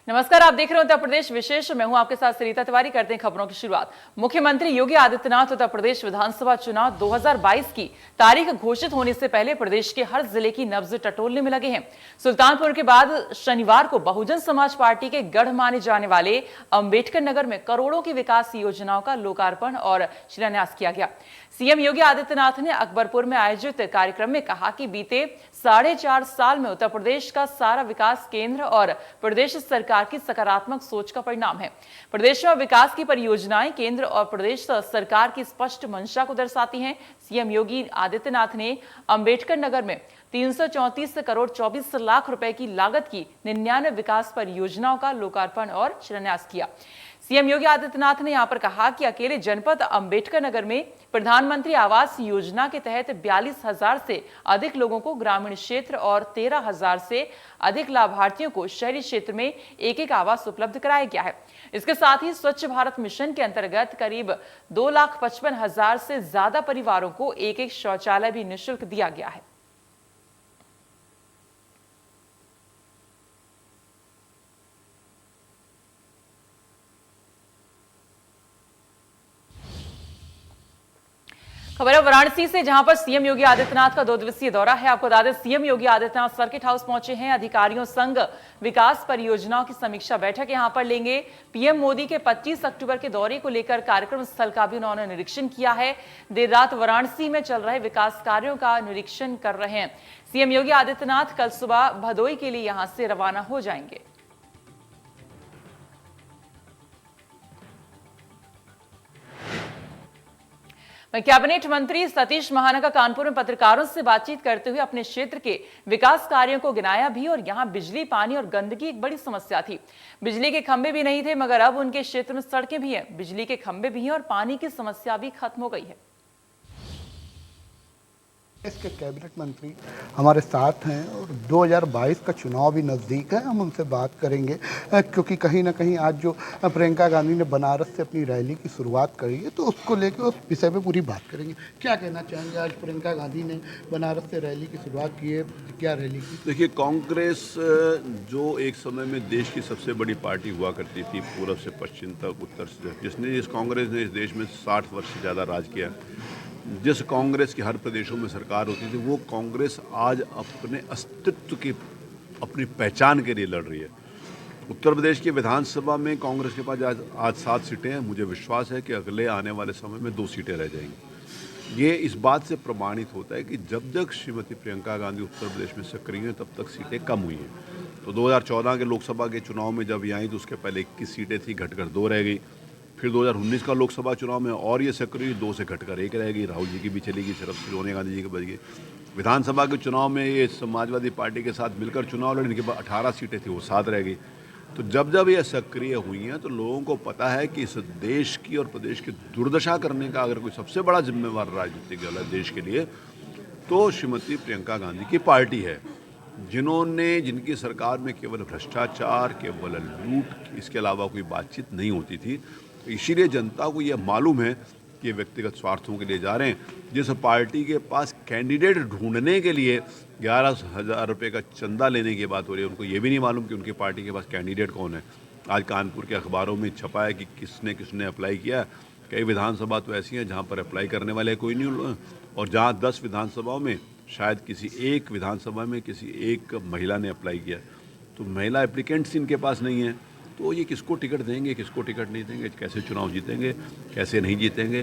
नमस्कार, आप देख रहे हैं उत्तर प्रदेश विशेष। मैं हूं आपके साथ सरिता तिवारी। करते हैं खबरों की शुरुआत। मुख्यमंत्री योगी आदित्यनाथ उत्तर प्रदेश विधानसभा चुनाव 2022 की तारीख घोषित होने से पहले प्रदेश के हर जिले की नब्ज टटोलने में लगे हैं। सुल्तानपुर के बाद शनिवार को बहुजन समाज पार्टी के गढ़ माने जाने वाले अंबेडकर नगर में करोड़ों की विकास योजनाओं का लोकार्पण और शिलान्यास किया गया। सीएम योगी आदित्यनाथ ने अकबरपुर में आयोजित कार्यक्रम में कहा कि बीते 4.5 साल में उत्तर प्रदेश का सारा विकास केंद्र और प्रदेश सरकार की सकारात्मक सोच का परिणाम है। प्रदेश में विकास की परियोजनाएं केंद्र और प्रदेश सरकार की स्पष्ट मंशा को दर्शाती हैं। सीएम योगी आदित्यनाथ ने अंबेडकर नगर में 334 करोड़ 24 लाख रुपए की लागत की 99 विकास परियोजनाओं का लोकार्पण और शिलान्यास किया। सीएम योगी आदित्यनाथ ने यहां पर कहा कि अकेले जनपद अंबेडकर नगर में प्रधानमंत्री आवास योजना के तहत 42,000 से अधिक लोगों को ग्रामीण क्षेत्र और 13,000 से अधिक लाभार्थियों को शहरी क्षेत्र में एक आवास उपलब्ध कराया गया है। इसके साथ ही स्वच्छ भारत मिशन के अंतर्गत करीब 2,55,000 से ज्यादा परिवारों को एक शौचालय भी निःशुल्क दिया गया है। खबर है वाराणसी से, जहां पर सीएम योगी आदित्यनाथ का 2 दिवसीय दौरा है। आपको बता दें, CM Yogi Adityanath circuit house पहुंचे हैं। अधिकारियों संग विकास परियोजनाओं की समीक्षा बैठक यहां पर लेंगे। पीएम मोदी के 25 अक्टूबर के दौरे को लेकर कार्यक्रम स्थल का भी उन्होंने निरीक्षण किया है। देर रात वाराणसी में चल रहे विकास कार्यों का निरीक्षण कर रहे हैं। सीएम योगी आदित्यनाथ कल सुबह भदोई के लिए यहां से रवाना हो जाएंगे। कैबिनेट मंत्री सतीश महाना कानपुर में पत्रकारों से बातचीत करते हुए अपने क्षेत्र के विकास कार्यों को गिनाया भी और यहां बिजली, पानी और गंदगी एक बड़ी समस्या थी। बिजली के खंभे भी नहीं थे, मगर अब उनके क्षेत्र में सड़कें भी हैं, बिजली के खंभे भी हैं और पानी की समस्या भी खत्म हो गई है। इसके कैबिनेट मंत्री हमारे साथ हैं और 2022 का चुनाव भी नज़दीक है। हम उनसे बात करेंगे क्योंकि कहीं ना कहीं आज जो प्रियंका गांधी ने बनारस से अपनी रैली की शुरुआत करी है, तो उसको लेकर उस विषय में पूरी बात करेंगे। क्या कहना चाहेंगे, आज प्रियंका गांधी ने बनारस से रैली की शुरुआत की है, क्या रैली की? देखिए, कांग्रेस जो एक समय में देश की सबसे बड़ी पार्टी हुआ करती थी, पूर्व से पश्चिम तक, उत्तर से, जिसने इस कांग्रेस ने इस देश में 60 वर्ष से ज़्यादा राज किया, जिस कांग्रेस की हर प्रदेशों में सरकार होती थी, वो कांग्रेस आज अपने अस्तित्व की, अपनी पहचान के लिए लड़ रही है। उत्तर प्रदेश की विधानसभा में कांग्रेस के पास आज 7 सीटें हैं। मुझे विश्वास है कि अगले आने वाले समय में 2 सीटें रह जाएंगी। ये इस बात से प्रमाणित होता है कि जब तक श्रीमती प्रियंका गांधी उत्तर प्रदेश में सक्रिय हैं, तब तक सीटें कम हुई हैं। तो 2014 के लोकसभा के चुनाव में जब ये आई तो उसके पहले 21 सीटें थी, घटकर 2 रह गई। फिर 2019 का लोकसभा चुनाव में और ये सक्रिय 2 से घटकर 1 रह गई। राहुल जी की भी चली गई, सिर्फ सोनिया गांधी जी की बच गई। विधानसभा के चुनाव में ये समाजवादी पार्टी के साथ मिलकर चुनाव लड़ी, इनके पास 18 सीटें थी, वो 7 रह गई। तो जब ये सक्रिय हुई हैं तो लोगों को पता है कि इस देश की और प्रदेश की दुर्दशा करने का अगर कोई सबसे बड़ा जिम्मेवार राजनीतिक दल है देश के लिए, तो श्रीमती प्रियंका गांधी की पार्टी है, जिनकी सरकार में केवल भ्रष्टाचार, केवल लूट, इसके अलावा कोई बातचीत नहीं होती थी। इसीलिए जनता को यह मालूम है कि व्यक्तिगत स्वार्थों के लिए जा रहे हैं। जिस पार्टी के पास कैंडिडेट ढूंढने के लिए 11,000 रुपये का चंदा लेने की बात हो रही है, उनको ये भी नहीं मालूम कि उनकी पार्टी के पास कैंडिडेट कौन है। आज कानपुर के अखबारों में छपा है कि किसने अप्लाई किया। कई विधानसभा तो ऐसी हैं जहाँ पर अप्लाई करने वाले कोई नहीं, और जहाँ 10 विधानसभाओं में शायद किसी एक विधानसभा में किसी एक महिला ने अप्लाई किया। तो महिला एप्लीकेंट्स इनके पास नहीं है, तो ये किसको टिकट देंगे, किसको टिकट नहीं देंगे, कैसे चुनाव जीतेंगे, कैसे नहीं जीतेंगे,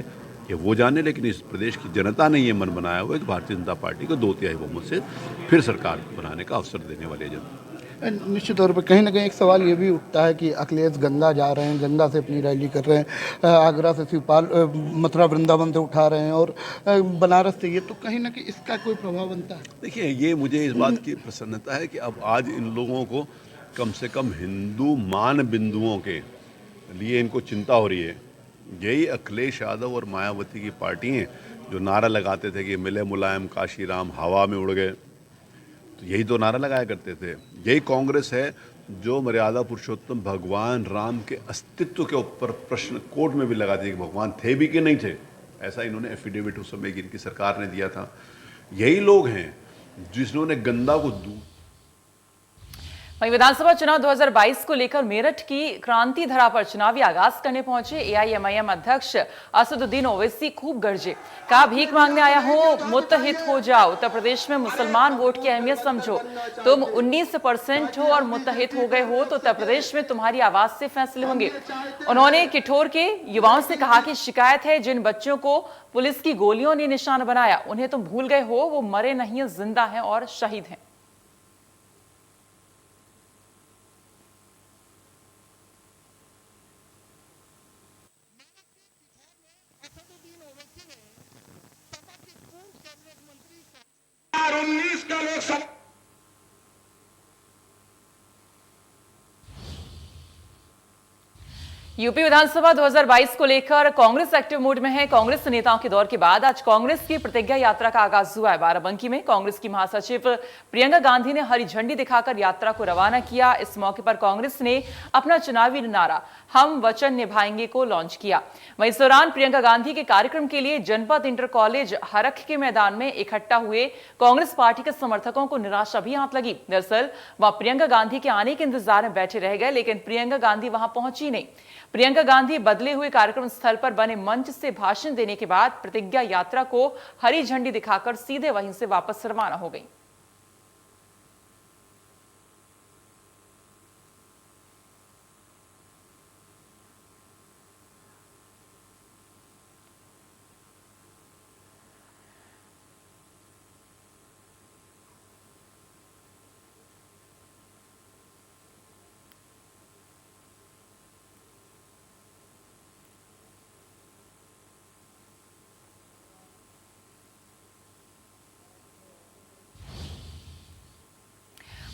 ये वो जाने। लेकिन इस प्रदेश की जनता ने ये मन बनाया हुआ है कि भारतीय जनता पार्टी को 2/3 बहुमत से फिर सरकार बनाने का अवसर देने वाली है जनता। निश्चित तौर पर कहीं ना कहीं एक सवाल ये भी उठता है कि अखिलेश गंगा जा रहे हैं, गंगा से अपनी रैली कर रहे हैं, आगरा से शिवपाल, मथुरा वृंदावन से उठा रहे हैं और बनारस से ये, तो कहीं ना कहीं इसका कोई प्रभाव बनता है? देखिए, ये मुझे इस बात की प्रसन्नता है कि अब आज इन लोगों को कम से कम हिंदू मान बिंदुओं के लिए इनको चिंता हो रही है। यही अखिलेश यादव और मायावती की पार्टी हैं जो नारा लगाते थे कि मिले मुलायम काशी राम, हवा में उड़ गए, तो यही तो नारा लगाया करते थे। यही कांग्रेस है जो मर्यादा पुरुषोत्तम भगवान राम के अस्तित्व के ऊपर प्रश्न कोर्ट में भी लगाती है कि भगवान थे भी कि नहीं थे। ऐसा इन्होंने एफिडेविट उस समय इनकी सरकार ने दिया था। यही लोग हैं जिन्होंने गंगा को वहीं विधानसभा चुनाव 2022 को लेकर मेरठ की क्रांति धरा पर चुनावी आगाज करने पहुंचे एआईएमआईएम अध्यक्ष असदुद्दीन ओवैसी खूब गरजे। कहा, भीख मांगने आया हो, मुत्तहिद हो जाओ। उत्तर प्रदेश में मुसलमान वोट की अहमियत समझो। तुम 19% हो और मुत्तहिद हो गए हो तो उत्तर प्रदेश में तुम्हारी आवाज से फैसले होंगे। उन्होंने किठोर के युवाओं से कहा कि शिकायत है, जिन बच्चों को पुलिस की गोलियों ने निशाना बनाया उन्हें तुम भूल गए हो, वो मरे नहीं, जिंदा हैं और शहीद हैं। का लोकसभा यूपी विधानसभा 2022 को लेकर कांग्रेस एक्टिव मूड में है। कांग्रेस नेताओं के दौर के बाद आज कांग्रेस की प्रतिज्ञा यात्रा का आगाज हुआ है। बाराबंकी में कांग्रेस की महासचिव प्रियंका गांधी ने हरी झंडी दिखाकर यात्रा को रवाना किया। इस मौके पर कांग्रेस ने अपना चुनावी नारा हम वचन निभाएंगे को लॉन्च किया। वहीं इस दौरान प्रियंका गांधी के कार्यक्रम के लिए जनपद इंटर कॉलेज हरख के मैदान में इकट्ठा हुए कांग्रेस पार्टी के समर्थकों को निराशा भी हाथ लगी। दरअसल वह प्रियंका गांधी के आने के इंतजार में बैठे रह गए, लेकिन प्रियंका गांधी वहां पहुंची नहीं। प्रियंका गांधी बदले हुए कार्यक्रम स्थल पर बने मंच से भाषण देने के बाद प्रतिज्ञा यात्रा को हरी झंडी दिखाकर सीधे वहीं से वापस रवाना हो गई।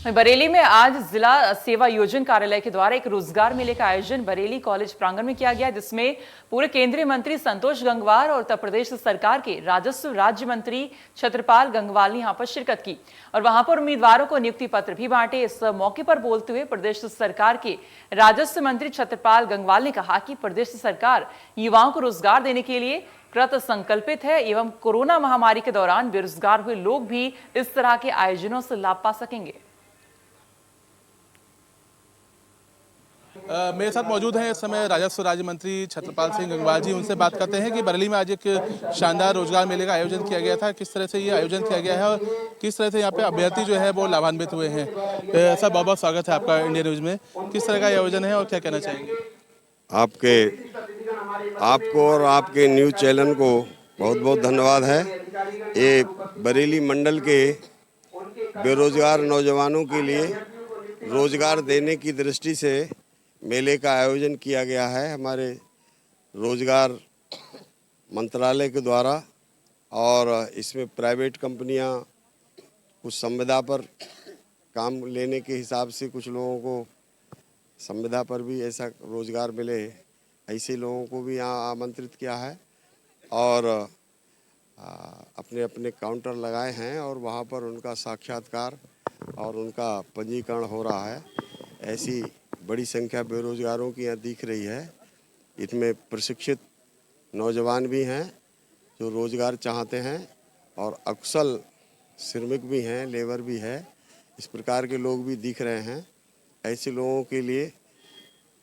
बरेली में आज जिला सेवा योजन कार्यालय के द्वारा एक रोजगार मेले का आयोजन बरेली कॉलेज प्रांगण में किया गया, जिसमें पूर्व केंद्रीय मंत्री संतोष गंगवार और उत्तर प्रदेश सरकार के राजस्व राज्य मंत्री छत्रपाल गंगवाल ने यहां पर शिरकत की और वहां पर उम्मीदवारों को नियुक्ति पत्र भी बांटे। इस मौके पर बोलते हुए प्रदेश सरकार के राजस्व मंत्री छत्रपाल गंगवाल ने कहा कि प्रदेश सरकार युवाओं को रोजगार देने के लिए कृत संकल्पित है एवं कोरोना महामारी के दौरान बेरोजगार हुए लोग भी इस तरह के आयोजनों से लाभ पा सकेंगे। मेरे साथ मौजूद हैं इस समय राजस्व राज्य मंत्री छत्रपाल सिंह गंगवाल जी। उनसे बात करते हैं कि बरेली में आज एक शानदार रोजगार मेले का आयोजन किया गया था। किस तरह से ये आयोजन किया गया है और किस तरह से यहाँ पे अभ्यर्थी जो है वो लाभान्वित हुए हैं। सर, बहुत बहुत स्वागत है आपका इंडिया न्यूज में। किस तरह का आयोजन है और क्या कहना चाहेंगे? आपको और आपके न्यूज चैनल को बहुत बहुत धन्यवाद है। ये बरेली मंडल के बेरोजगार नौजवानों के लिए रोजगार देने की दृष्टि से मेले का आयोजन किया गया है हमारे रोजगार मंत्रालय के द्वारा। और इसमें प्राइवेट कंपनियां कुछ संविदा पर काम लेने के हिसाब से कुछ लोगों को संविदा पर भी ऐसा रोजगार मिले, ऐसे लोगों को भी यहाँ आमंत्रित किया है और अपने अपने काउंटर लगाए हैं और वहाँ पर उनका साक्षात्कार और उनका पंजीकरण हो रहा है। ऐसी बड़ी संख्या बेरोजगारों की यहाँ दिख रही है। इसमें प्रशिक्षित नौजवान भी हैं जो रोजगार चाहते हैं और अकुशल श्रमिक भी हैं, लेबर भी है, इस प्रकार के लोग भी दिख रहे हैं। ऐसे लोगों के लिए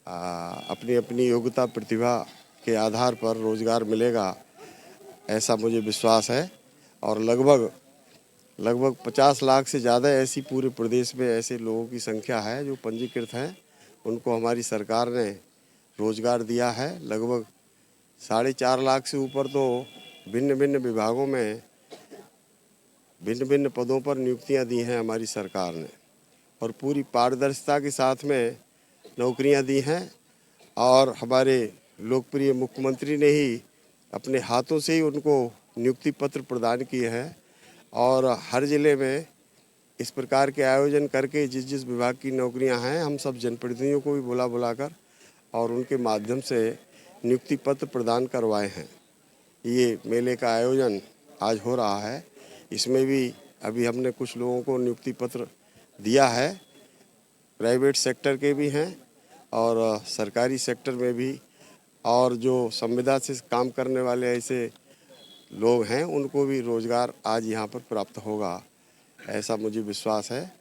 अपनी अपनी योग्यता प्रतिभा के आधार पर रोजगार मिलेगा, ऐसा मुझे विश्वास है। और लगभग 50 लाख से ज़्यादा ऐसी पूरे प्रदेश में ऐसे लोगों की संख्या है जो पंजीकृत हैं। उनको हमारी सरकार ने रोजगार दिया है। लगभग 4.5 लाख से ऊपर तो भिन्न भिन्न विभागों में भिन्न भिन्न पदों पर नियुक्तियां दी हैं हमारी सरकार ने और पूरी पारदर्शिता के साथ में नौकरियां दी हैं। और हमारे लोकप्रिय मुख्यमंत्री ने ही अपने हाथों से ही उनको नियुक्ति पत्र प्रदान किए हैं। और हर ज़िले में इस प्रकार के आयोजन करके जिस विभाग की नौकरियां हैं, हम सब जनप्रतिनिधियों को भी बुलाकर और उनके माध्यम से नियुक्ति पत्र प्रदान करवाए हैं। ये मेले का आयोजन आज हो रहा है। इसमें भी अभी हमने कुछ लोगों को नियुक्ति पत्र दिया है, प्राइवेट सेक्टर के भी हैं और सरकारी सेक्टर में भी, और जो संविदा से काम करने वाले ऐसे लोग हैं उनको भी रोजगार आज यहाँ पर प्राप्त होगा, ऐसा मुझे विश्वास है।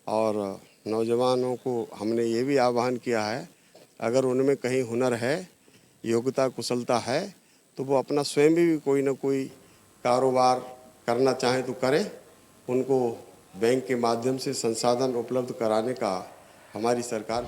और नौजवानों को हमने ये भी आह्वान किया है, अगर उनमें कहीं हुनर है, योग्यता कुशलता है, तो वो अपना स्वयं भी कोई ना कोई कारोबार करना चाहें तो करें। उनको बैंक के माध्यम से संसाधन उपलब्ध कराने का हमारी सरकार।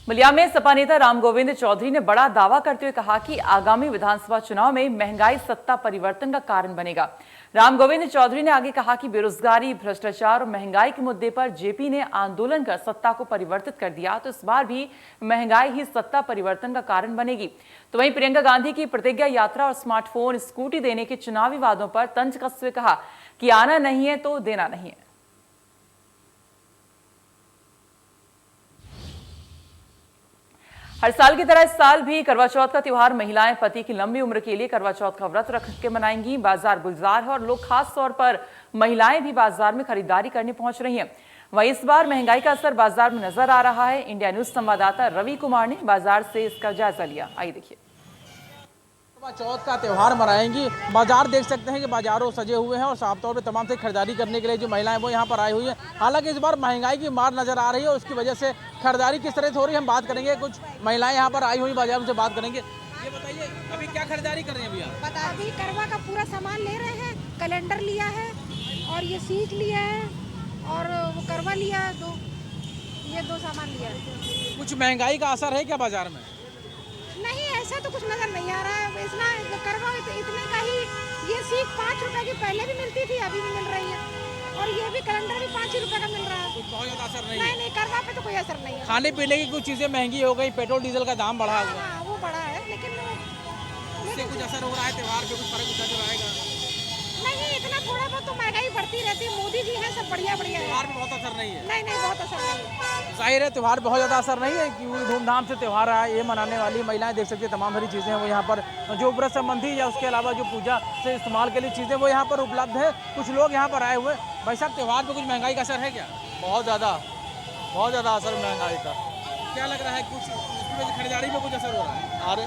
बलिया में सपा नेता रामगोविंद चौधरी ने बड़ा दावा करते हुए कहा कि आगामी विधानसभा चुनाव में महंगाई सत्ता परिवर्तन का कारण बनेगा। रामगोविंद चौधरी ने आगे कहा कि बेरोजगारी, भ्रष्टाचार और महंगाई के मुद्दे पर जेपी ने आंदोलन कर सत्ता को परिवर्तित कर दिया, तो इस बार भी महंगाई ही सत्ता परिवर्तन का कारण बनेगी। तो वहीं प्रियंका गांधी की प्रतिज्ञा यात्रा और स्मार्टफोन, स्कूटी देने के चुनावी वादों पर तंज कसते हुए कहा कि आना नहीं है तो देना नहीं है। हर साल की तरह इस साल भी करवा चौथ का त्योहार महिलाएं पति की लंबी उम्र के लिए करवा चौथ का व्रत रख के मनाएंगी। बाजार गुलजार है और लोग खास तौर पर महिलाएं भी बाजार में खरीदारी करने पहुंच रही हैं। वहीं इस बार महंगाई का असर बाजार में नजर आ रहा है। इंडिया न्यूज संवाददाता रवि कुमार ने बाजार से इसका जायजा लिया। आइए देखिए। करवा चौथ का त्यौहार मनाएंगी। बाजार देख सकते हैं कि बाजारों सजे हुए हैं और साफ तौर पे तमाम से खरीदारी करने के लिए जो महिलाएं वो यहाँ पर आई हुई हैं। हालांकि इस बार महंगाई की मार नजर आ रही है और उसकी वजह से खरीदारी किस तरह से हो रही है हम बात करेंगे। कुछ महिलाएं यहाँ पर आई हुई बाजार, उनसे बात करेंगे। ये बताइए अभी क्या खरीदारी कर रहे हैं? अभी करवा का पूरा सामान ले रहे हैं। कैलेंडर लिया है और ये सीट लिया है और वो करवा लिया है, ये दो सामान लिया है। कुछ महंगाई का असर है क्या बाजार में? नहीं, ऐसा तो कुछ नजर नहीं आ रहा है। इतना करवा इतने का ही, ये सीट 5 रुपए की पहले भी मिलती थी, अभी भी मिल रही है और ये भी कैलेंडर भी 5 रुपए का मिल रहा है। कुछ बहुत ज्यादा असर नहीं? नहीं, करवा पे तो कोई असर नहीं है। खाने पीने की कुछ चीजें महंगी हो गई, पेट्रोल डीजल का दाम बढ़ा हुआ है। वो बढ़ा है, लेकिन उससे कुछ असर हो रहा है? त्योहार पे कुछ फर्क नजर आएगा? नहीं, इतना थोड़ा बहुत तो महंगाई बढ़ती रहती है। मोदी जी हैं, सब बढ़िया बढ़िया है। त्योहार पे बहुत असर नहीं है? नहीं, बहुत असर नहीं है। जाहिर है त्योहार बहुत ज़्यादा असर नहीं है क्योंकि धूमधाम से त्यौहार आए, ये मनाने वाली महिलाएं देख सकते हैं तमाम सारी चीज़ें वो यहाँ पर जो व्रत संबंधी या उसके अलावा जो पूजा से इस्तेमाल के लिए चीज़ें वो यहाँ पर उपलब्ध है। कुछ लोग यहाँ पर आए हुए। भाई साहब, त्यौहार पे कुछ महंगाई का असर है क्या? बहुत ज़्यादा असर महंगाई का। क्या लग रहा है कुछ उसकी वजह से खरीदारी में कुछ असर हो रहा है? अरे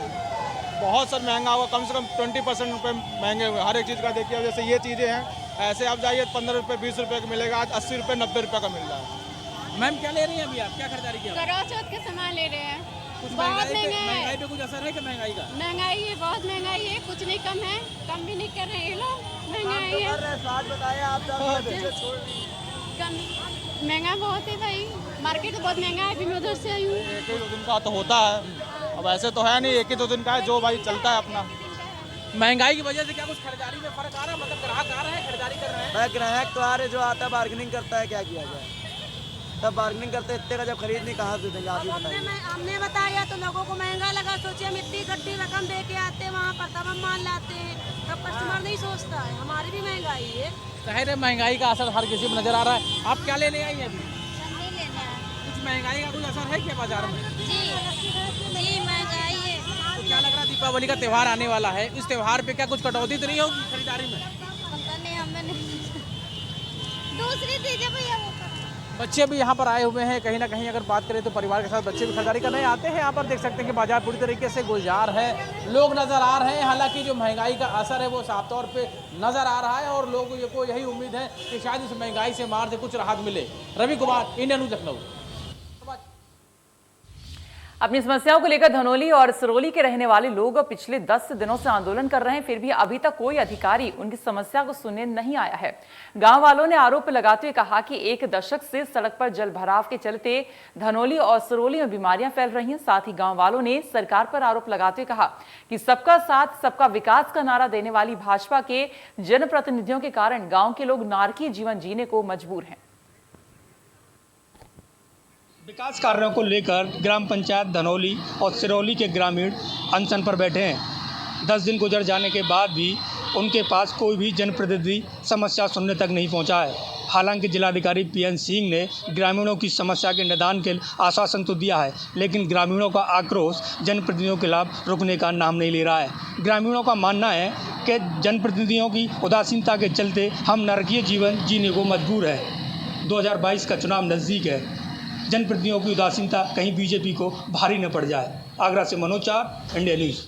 बहुत सर महंगा हुआ, कम से कम 20% रुपये महंगे हुए हर एक चीज़ का। देखिए जैसे ये चीज़ें हैं, ऐसे आप जाइए 15 रुपये 20 रुपये का मिलेगा, आज 80 रुपये 90 रुपये का मिल रहा है। मैम क्या ले रही हैं अभी आप? क्या खरीदारी किया? करवा चौथ के सामान ले रहे हैं। कुछ बहुत महंगाई पे कुछ असर है क्या महंगाई का? महंगाई है, बहुत महंगाई है, कुछ नहीं कम है, कम भी नहीं कर रहे हैं लोग। महंगाई है, कम महंगा बहुत है भाई, मार्केट तो बहुत महंगा है। अभी मैं उधर से आई हूँ। एक ही 2 दिन का तो होता है, अब ऐसे तो है नहीं, एक ही 2 दिन का है जो भाई चलता है अपना। महंगाई की वजह से क्या कुछ खरीदारी में फर्क आ रहा है? मतलब ग्राहक आ रहे हैं, खरीदारी कर रहे हैं? ग्राहक तो आ रहे, जो आता है बार्गेनिंग करता है, क्या किया जाए। तब बार्गेनिंग करते इतने का जब खरीद नहीं कहाँ से देंगे? आप ही बताइए। हमने बताया तो लोगों को महंगा लगा, सोचे हम इतनी गड्डी रकम दे के आते हैं वहाँ पर, तब हम मान लाते हैं। तब कस्टमर नहीं सोचता है, हमारी भी महंगाई है। जाहिर है महंगाई का असर हर किसी में नजर आ रहा है। आप क्या लेने आई हैं अभी? नहीं लेना है कुछ महंगाई का कुछ असर है क्या बाजार में? जी, महंगाई है। तो क्या लग रहा है दीपावली का त्यौहार आने वाला है, इस त्यौहार पे क्या कुछ कटौती तो नहीं होगी खरीदारी में? पता नहीं, हमें नहीं। दूसरी चीजें भैया वो बच्चे भी यहाँ पर आए हुए हैं। कहीं ना कहीं अगर बात करें तो परिवार के साथ बच्चे भी खरीदारी करने आते हैं। यहाँ पर देख सकते हैं कि बाजार पूरी तरीके से गुलजार है, लोग नज़र आ रहे हैं। हालांकि जो महंगाई का असर है वो साफ तौर पे नज़र आ रहा है और लोगों को यही उम्मीद है कि शायद इस महंगाई से मार से कुछ राहत मिले। Ravi Kumar, India News, Lucknow. अपनी समस्याओं को लेकर धनौली और सिरोली के रहने वाले लोग पिछले 10 दिनों से आंदोलन कर रहे हैं, फिर भी अभी तक कोई अधिकारी उनकी समस्या को सुनने नहीं आया है। गांव वालों ने आरोप लगाते हुए कहा कि 1 दशक से सड़क पर जल भराव के चलते धनौली और सिरोली में बीमारियां फैल रही हैं। साथ ही गांव वालों ने सरकार पर आरोप लगाते हुए कहा कि सबका साथ सबका विकास का नारा देने वाली भाजपा के जनप्रतिनिधियों के कारण गाँव के लोग नारकीय जीवन जीने को मजबूर हैं। विकास कार्यों को लेकर ग्राम पंचायत धनौली और सिरौली के ग्रामीण अनशन पर बैठे हैं। 10 दिन गुजर जाने के बाद भी उनके पास कोई भी जनप्रतिनिधि समस्या सुनने तक नहीं पहुंचा है। हालांकि जिलाधिकारी पीएन सिंह ने ग्रामीणों की समस्या के निदान के आश्वासन तो दिया है, लेकिन ग्रामीणों का आक्रोश जनप्रतिनिधियों के खिलाफ रुकने का नाम नहीं ले रहा है। ग्रामीणों का मानना है कि जनप्रतिनिधियों की उदासीनता के चलते हम नरकीय जीवन जीने को मजबूर हैं। 2022 का चुनाव नज़दीक है, जनप्रतिनिधियों की उदासीनता कहीं बीजेपी को भारी न पड़ जाए। आगरा से मनोज चार, इंडिया न्यूज़।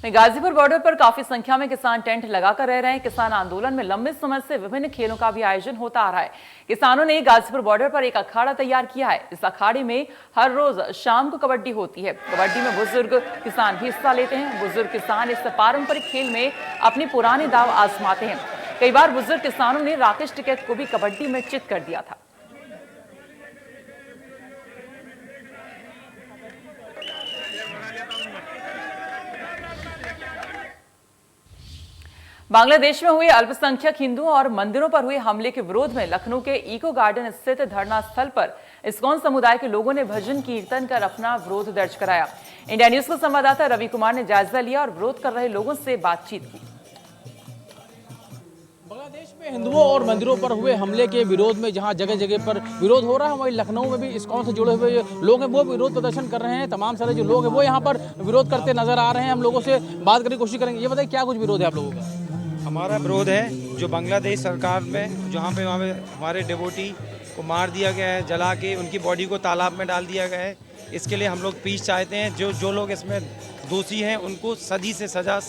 वहीं गाजीपुर बॉर्डर पर काफी संख्या में किसान टेंट लगाकर रह रहे हैं। किसान आंदोलन में लंबे समय से विभिन्न खेलों का भी आयोजन होता आ रहा है। किसानों ने गाजीपुर बॉर्डर पर एक अखाड़ा तैयार किया है। इस अखाड़े में हर रोज शाम को कबड्डी होती है। कबड्डी में बुजुर्ग किसान भी हिस्सा लेते हैं। बुजुर्ग किसान इस पारंपरिक खेल में अपने पुराने दाव आजमाते हैं। कई बार बुजुर्ग किसानों ने राकेश टिकैत को भी कबड्डी में चित कर दिया था। बांग्लादेश में हुए अल्पसंख्यक हिंदुओं और मंदिरों पर हुए हमले के विरोध में लखनऊ के इको गार्डन स्थित धरना स्थल पर इस्कॉन समुदाय के लोगों ने भजन कीर्तन कर अपना विरोध दर्ज कराया। इंडिया न्यूज के संवाददाता रवि कुमार ने जायजा लिया और विरोध कर रहे लोगों से बातचीत की। बांग्लादेश में हिंदुओं और मंदिरों पर हुए हमले के विरोध में जहां जगह जगह पर विरोध हो रहा है, वहीं लखनऊ में भी इस्कॉन से जुड़े हुए लोग हैं वो विरोध प्रदर्शन कर रहे हैं। तमाम सारे जो लोग हैं वो यहाँ पर विरोध करते नजर आ रहे हैं। हम लोगों से बात करने की कोशिश करेंगे। ये बताइए क्या कुछ विरोध है आप लोगों का? हमारा विरोध है जो बांग्लादेश सरकार में जहाँ पे वहाँ पे हमारे डिवोटी को मार दिया गया है, जला के उनकी बॉडी को तालाब में डाल दिया गया है। इसके लिए हम लोग पीस चाहते हैं। जो लोग इसमें दोषी हैं उनको सदी से सजा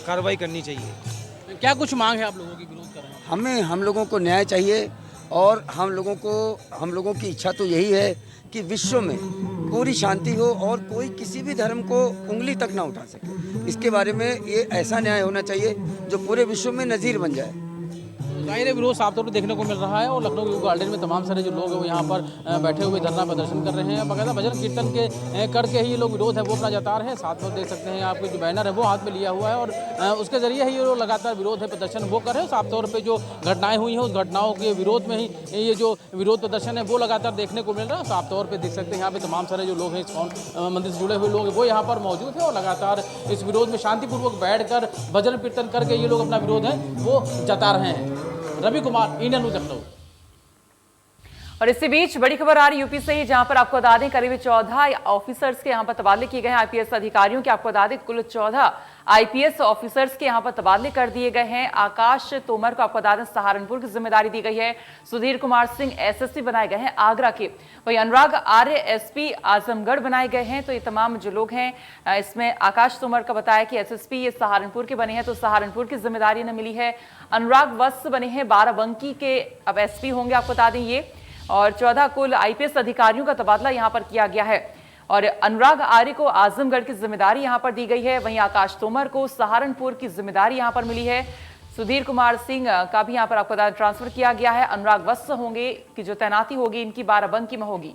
कार्रवाई करनी चाहिए। क्या कुछ मांग है आप लोगों की? विरोध कर रहे हैं हम लोगों को न्याय चाहिए और हम लोगों की इच्छा तो यही है कि विश्व में पूरी शांति हो और कोई किसी भी धर्म को उंगली तक ना उठा सके। इसके बारे में ये ऐसा न्याय होना चाहिए जो पूरे विश्व में नज़ीर बन जाए। जाहिर है विरोध साफ तौर पर देखने को मिल रहा है और लखनऊ के गार्डन में तमाम सारे जो लोग हैं वो यहाँ पर बैठे हुए धरना प्रदर्शन कर रहे हैं। बाकायदा भजन कीर्तन के करके ही ये लोग विरोध है वो अपना जता रहे हैं। साथ में देख सकते हैं आपके जो बैनर है वो हाथ में लिया हुआ है और उसके जरिए ही ये लोग लगातार विरोध है प्रदर्शन वो कर रहे हैं। साफ तौर पर जो घटनाएं हुई हैं उस घटनाओं के विरोध में ही ये जो विरोध प्रदर्शन है वो लगातार देखने को मिल रहा है। साफ तौर पर देख सकते हैं यहाँ पे तमाम सारे जो लोग हैं इस्कॉन मंदिर से जुड़े हुए लोग हैं वो यहाँ पर मौजूद है और लगातार इस विरोध में शांतिपूर्वक बैठकर भजन कीर्तन करके ये लोग अपना विरोध है वो जता रहे हैं। Ravi Kumar, India News Lucknow. और इसी बीच बड़ी खबर आ रही यूपी से ही, जहां पर आपको बता दें करीब 14 ऑफिसर्स के यहां पर तबादले किए गए हैं। आईपीएस अधिकारियों के आपको बता दें कुल 14 आईपीएस ऑफिसर्स के यहां पर तबादले कर दिए गए हैं। आकाश तोमर को आपको बता दें सहारनपुर की जिम्मेदारी दी गई है। सुधीर कुमार सिंह एसएसपी बनाए गए हैं आगरा के। वहीं अनुराग आर्य एसपी आजमगढ़ बनाए गए हैं। तो ये तमाम जो लोग हैं इसमें आकाश तोमर का बताया कि एसएसपी ये सहारनपुर के बने हैं तो सहारनपुर की जिम्मेदारी इन्हें मिली है। अनुराग वत्स बने हैं बाराबंकी के, अब एसपी होंगे आपको बता दें ये। और 14 कुल आईपीएस अधिकारियों का तबादला यहां पर किया गया है और अनुराग आर्य को आजमगढ़ की जिम्मेदारी यहां पर दी गई है। वहीं आकाश तोमर को सहारनपुर की जिम्मेदारी यहां पर मिली है। सुधीर कुमार सिंह का भी यहां पर आपको ट्रांसफर किया गया है। अनुराग वत्स होंगे कि जो तैनाती होगी इनकी बाराबंकी में होगी।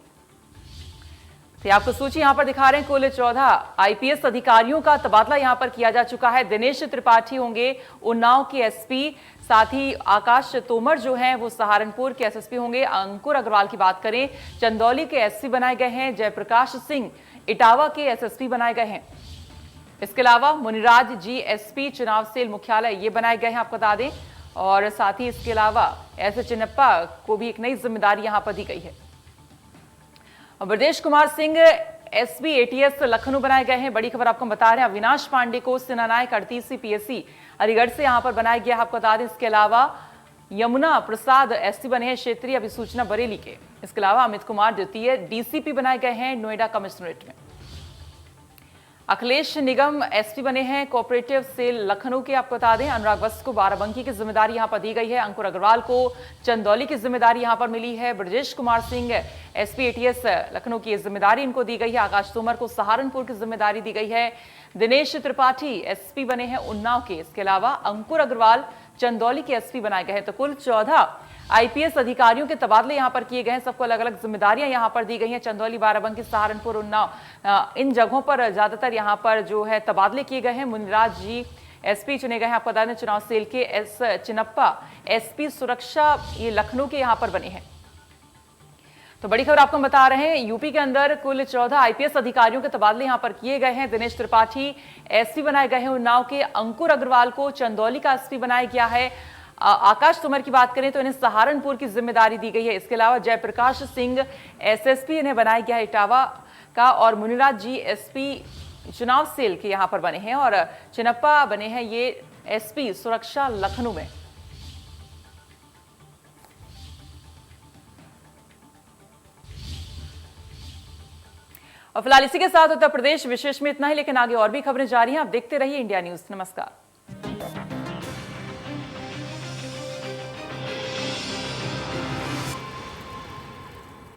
तो आपको सूची यहां पर दिखा रहे हैं। कुल 14 आईपीएस अधिकारियों का तबादला यहां पर किया जा चुका है। दिनेश त्रिपाठी होंगे उन्नाव के एसपी, साथ ही आकाश तोमर जो हैं वो सहारनपुर के एसएसपी होंगे। अंकुर अग्रवाल की बात करें चंदौली के एसपी बनाए गए हैं। जयप्रकाश सिंह इटावा के एसएसपी बनाए गए हैं। इसके अलावा मुनिराज जी एसपी चुनाव सेल मुख्यालय ये बनाए गए हैं आपको बता दें। और साथ ही इसके अलावा एस चिन्नप्पा को भी एक नई जिम्मेदारी यहां पर दी गई है। ब्रजेश कुमार सिंह एसपी एटीएस लखनऊ बनाए गए हैं। बड़ी खबर आपको बता रहे हैं अविनाश पांडे को सेनानायक 38 पीएससी अलीगढ़ से यहां पर बनाया गया आपको बता दें। इसके अलावा यमुना प्रसाद एसपी बने हैं क्षेत्रीय अभिसूचना बरेली के। इसके अलावा अमित कुमार द्वितीय डीसीपी बनाए गए हैं नोएडा कमिश्नरेट में। अखिलेश निगम एसपी बने हैं कोऑपरेटिव सेल लखनऊ के आपको बता दें। अनुराग वत्स को बाराबंकी की जिम्मेदारी यहां पर दी गई है। अंकुर अग्रवाल को चंदौली की जिम्मेदारी यहां पर मिली है। ब्रजेश कुमार सिंह एसपी एटीएस लखनऊ की जिम्मेदारी इनको दी गई है। आकाश तोमर को सहारनपुर की जिम्मेदारी दी गई है। दिनेश त्रिपाठी एसपी बने हैं उन्नाव के। इसके अलावा अंकुर अग्रवाल चंदौली के एसपी बनाए गए हैं। तो कुल 14 आईपीएस अधिकारियों के तबादले यहां पर किए गए हैं। सबको अलग अलग जिम्मेदारियां यहां पर दी गई हैं। चंदौली, बाराबंकी, सहारनपुर, उन्नाव इन जगहों पर ज्यादातर यहां पर जो है तबादले किए गए हैं। मुनिराज जी एसपी चुने गए हैं आपको बता दें चुनाव सेल के। एस चिन्नप्पा एसपी सुरक्षा ये लखनऊ के यहां पर बने हैं। तो बड़ी खबर आपको बता रहे हैं यूपी के अंदर कुल 14 आईपीएस अधिकारियों के तबादले यहां पर किए गए हैं। दिनेश त्रिपाठी एसपी बनाए गए हैं उन्नाव के। अंकुर अग्रवाल को चंदौली का एसपी बनाया गया है। आकाश तोमर की बात करें तो इन्हें सहारनपुर की जिम्मेदारी दी गई है। इसके अलावा जयप्रकाश सिंह एसएसपी इन्हें बनाया गया है इटावा का। और मुनिराज जी एसपी चुनाव सेल के यहां पर बने हैं और चिन्नप्पा बने हैं ये एसपी सुरक्षा लखनऊ में। और फिलहाल इसी के साथ उत्तर प्रदेश विशेष में इतना ही, लेकिन आगे और भी खबरें जारी हैं। आप देखते रहिए इंडिया न्यूज। नमस्कार।